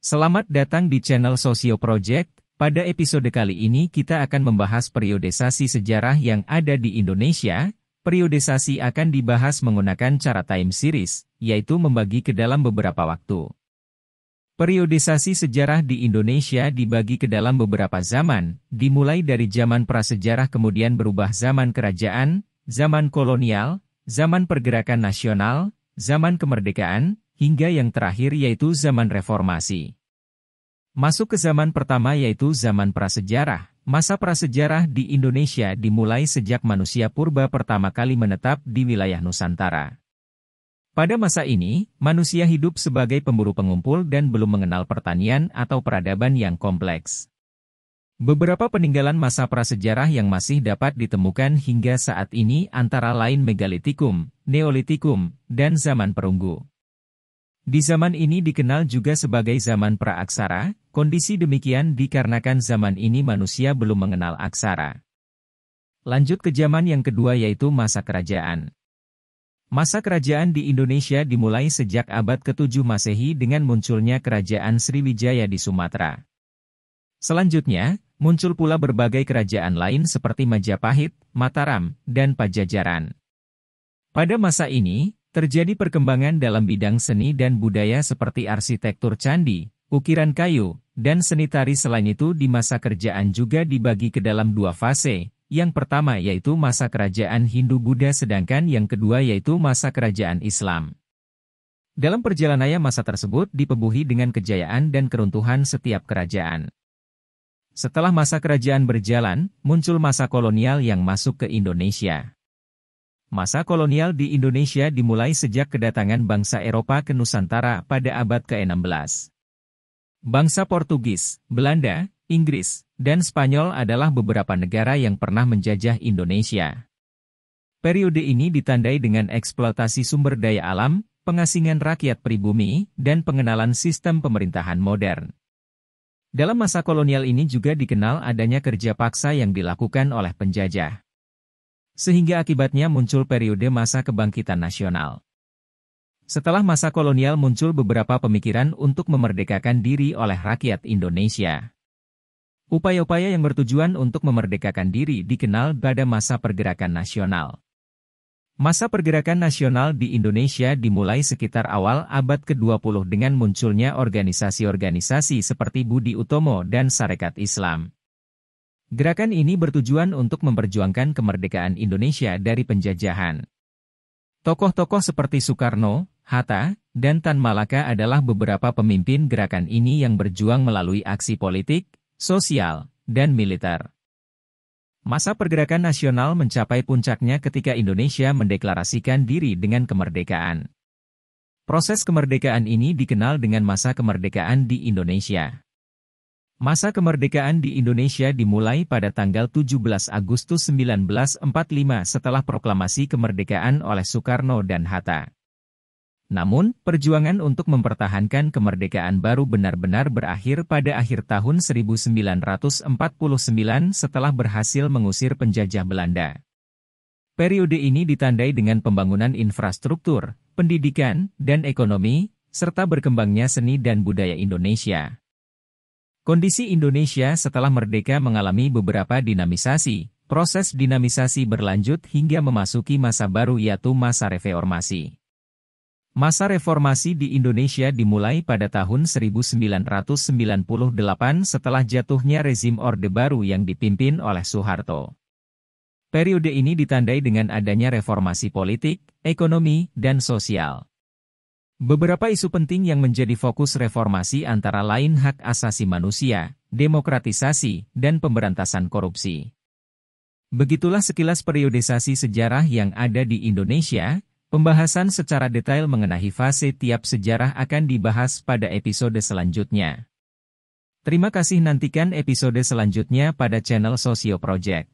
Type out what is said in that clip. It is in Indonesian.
Selamat datang di channel Sosio Project. Pada episode kali ini kita akan membahas periodisasi sejarah yang ada di Indonesia. Periodisasi akan dibahas menggunakan cara time series, yaitu membagi ke dalam beberapa waktu. Periodisasi sejarah di Indonesia dibagi ke dalam beberapa zaman, dimulai dari zaman prasejarah kemudian berubah zaman kerajaan, zaman kolonial, zaman pergerakan nasional, zaman kemerdekaan, hingga yang terakhir yaitu zaman reformasi. Masuk ke zaman pertama yaitu zaman prasejarah. Masa prasejarah di Indonesia dimulai sejak manusia purba pertama kali menetap di wilayah Nusantara. Pada masa ini, manusia hidup sebagai pemburu pengumpul dan belum mengenal pertanian atau peradaban yang kompleks. Beberapa peninggalan masa prasejarah yang masih dapat ditemukan hingga saat ini antara lain Megalitikum, Neolitikum, dan zaman perunggu. Di zaman ini dikenal juga sebagai zaman praaksara. Kondisi demikian dikarenakan zaman ini manusia belum mengenal aksara. Lanjut ke zaman yang kedua yaitu masa kerajaan. Masa kerajaan di Indonesia dimulai sejak abad ke-7 Masehi dengan munculnya Kerajaan Sriwijaya di Sumatera. Selanjutnya, muncul pula berbagai kerajaan lain seperti Majapahit, Mataram, dan Pajajaran. Pada masa ini, terjadi perkembangan dalam bidang seni dan budaya seperti arsitektur candi, ukiran kayu, dan seni tari. Selain itu di masa kerajaan juga dibagi ke dalam dua fase, yang pertama yaitu masa kerajaan Hindu-Buddha sedangkan yang kedua yaitu masa kerajaan Islam. Dalam perjalanannya masa tersebut dipenuhi dengan kejayaan dan keruntuhan setiap kerajaan. Setelah masa kerajaan berjalan, muncul masa kolonial yang masuk ke Indonesia. Masa kolonial di Indonesia dimulai sejak kedatangan bangsa Eropa ke Nusantara pada abad ke-16. Bangsa Portugis, Belanda, Inggris, dan Spanyol adalah beberapa negara yang pernah menjajah Indonesia. Periode ini ditandai dengan eksploitasi sumber daya alam, pengasingan rakyat pribumi, dan pengenalan sistem pemerintahan modern. Dalam masa kolonial ini juga dikenal adanya kerja paksa yang dilakukan oleh penjajah. Sehingga akibatnya muncul periode masa kebangkitan nasional. Setelah masa kolonial muncul beberapa pemikiran untuk memerdekakan diri oleh rakyat Indonesia. Upaya-upaya yang bertujuan untuk memerdekakan diri dikenal pada masa pergerakan nasional. Masa pergerakan nasional di Indonesia dimulai sekitar awal abad ke-20 dengan munculnya organisasi-organisasi seperti Budi Utomo dan Sarekat Islam. Gerakan ini bertujuan untuk memperjuangkan kemerdekaan Indonesia dari penjajahan. Tokoh-tokoh seperti Soekarno, Hatta, dan Tan Malaka adalah beberapa pemimpin gerakan ini yang berjuang melalui aksi politik, sosial, dan militer. Masa pergerakan nasional mencapai puncaknya ketika Indonesia mendeklarasikan diri dengan kemerdekaan. Proses kemerdekaan ini dikenal dengan masa kemerdekaan di Indonesia. Masa kemerdekaan di Indonesia dimulai pada tanggal 17 Agustus 1945 setelah proklamasi kemerdekaan oleh Soekarno dan Hatta. Namun, perjuangan untuk mempertahankan kemerdekaan baru benar-benar berakhir pada akhir tahun 1949 setelah berhasil mengusir penjajah Belanda. Periode ini ditandai dengan pembangunan infrastruktur, pendidikan, dan ekonomi, serta berkembangnya seni dan budaya Indonesia. Kondisi Indonesia setelah merdeka mengalami beberapa dinamisasi. Proses dinamisasi berlanjut hingga memasuki masa baru yaitu masa reformasi. Masa reformasi di Indonesia dimulai pada tahun 1998 setelah jatuhnya rezim Orde Baru yang dipimpin oleh Soeharto. Periode ini ditandai dengan adanya reformasi politik, ekonomi, dan sosial. Beberapa isu penting yang menjadi fokus reformasi antara lain hak asasi manusia, demokratisasi, dan pemberantasan korupsi. Begitulah sekilas periodisasi sejarah yang ada di Indonesia. Pembahasan secara detail mengenai fase tiap sejarah akan dibahas pada episode selanjutnya. Terima kasih, nantikan episode selanjutnya pada channel Sosio Project.